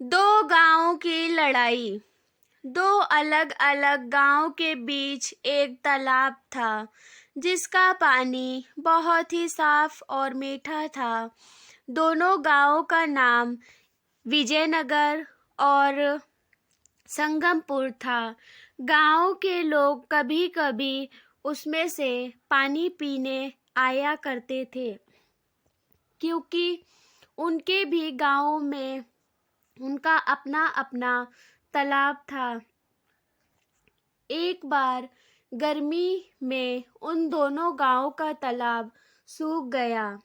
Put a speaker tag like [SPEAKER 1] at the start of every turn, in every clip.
[SPEAKER 1] दो गांवों की लड़ाई। दो अलग अलग गांव के बीच एक तालाब था जिसका पानी बहुत ही साफ और मीठा था। दोनों गांवों का नाम विजयनगर और संगमपुर था। गांव के लोग कभी कभी उसमें से पानी पीने आया करते थे, क्योंकि उनके भी गांव में उनका अपना अपना तालाब था। एक बार गर्मी में उन दोनों गांव का तालाब सूख गया,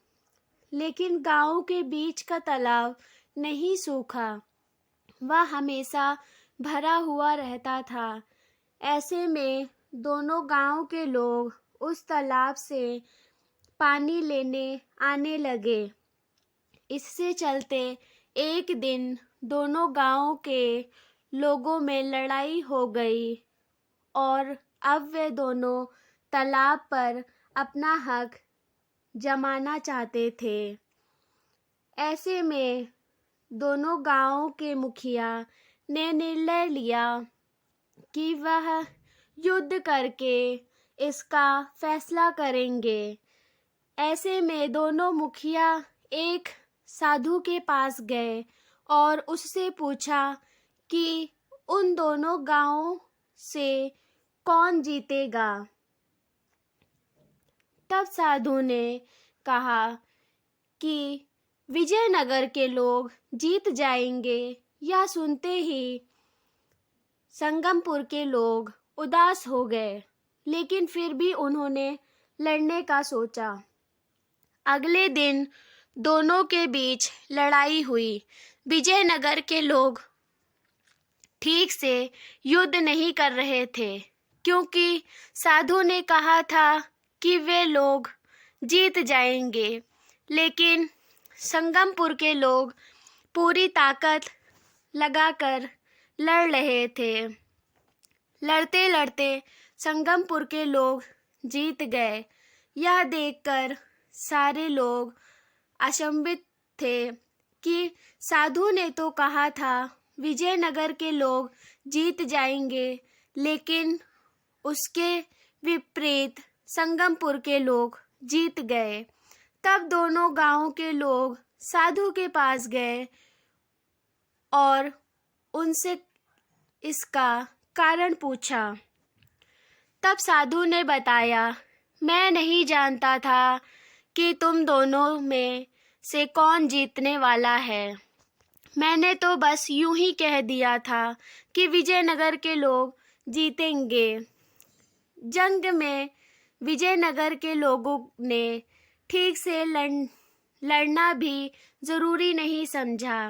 [SPEAKER 1] लेकिन गांव के बीच का तालाब नहीं सूखा। वह हमेशा भरा हुआ रहता था। ऐसे में दोनों गांव के लोग उस तालाब से पानी लेने आने लगे। इससे चलते एक दिन दोनों गांव के लोगों में लड़ाई हो गई और अब वे दोनों तालाब पर अपना हक जमाना चाहते थे। ऐसे में दोनों गांवों के मुखिया ने निर्णय लिया कि वह युद्ध करके इसका फैसला करेंगे। ऐसे में दोनों मुखिया एक साधु के पास गए और उससे पूछा कि उन दोनों गांवों से कौन जीतेगा। तब साधु ने कहा कि विजयनगर के लोग जीत जाएंगे। यह सुनते ही संगमपुर के लोग उदास हो गए, लेकिन फिर भी उन्होंने लड़ने का सोचा। अगले दिन दोनों के बीच लड़ाई हुई। विजयनगर के लोग ठीक से युद्ध नहीं कर रहे थे, क्योंकि साधु ने कहा था कि वे लोग जीत जाएंगे, लेकिन संगमपुर के लोग पूरी ताकत लगाकर लड़ रहे थे। लड़ते लड़ते संगमपुर के लोग जीत गए। यह देखकर सारे लोग अचंभित थे कि साधु ने तो कहा था विजयनगर के लोग जीत जाएंगे, लेकिन उसके विपरीत संगमपुर के लोग जीत गए। तब दोनों गांवों के लोग साधु के पास गए और उनसे इसका कारण पूछा। तब साधु ने बताया, मैं नहीं जानता था कि तुम दोनों में से कौन जीतने वाला है। मैंने तो बस यूं ही कह दिया था कि विजयनगर के लोग जीतेंगे। जंग में विजयनगर के लोगों ने ठीक से लड़ना भी जरूरी नहीं समझा।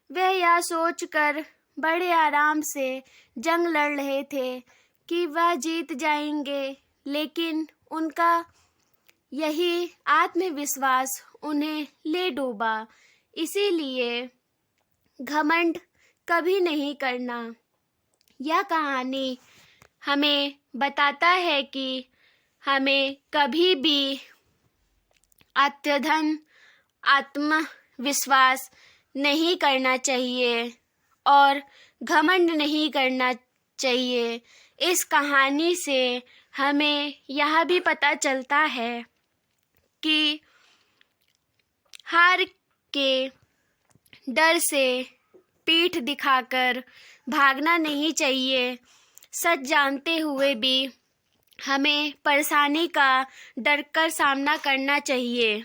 [SPEAKER 1] वे यह सोचकर बड़े आराम से जंग लड़ रहे थे कि वह जीत जाएंगे, लेकिन उनका यही आत्मविश्वास उन्हें ले डूबा। इसीलिए घमंड कभी नहीं करना। यह कहानी हमें बताता है कि हमें कभी भी अत्यधन आत्मविश्वास नहीं करना चाहिए और घमंड नहीं करना चाहिए। इस कहानी से हमें यह भी पता चलता है कि हार के डर से पीठ दिखाकर भागना नहीं चाहिए। सच जानते हुए भी हमें परेशानी का डर कर सामना करना चाहिए।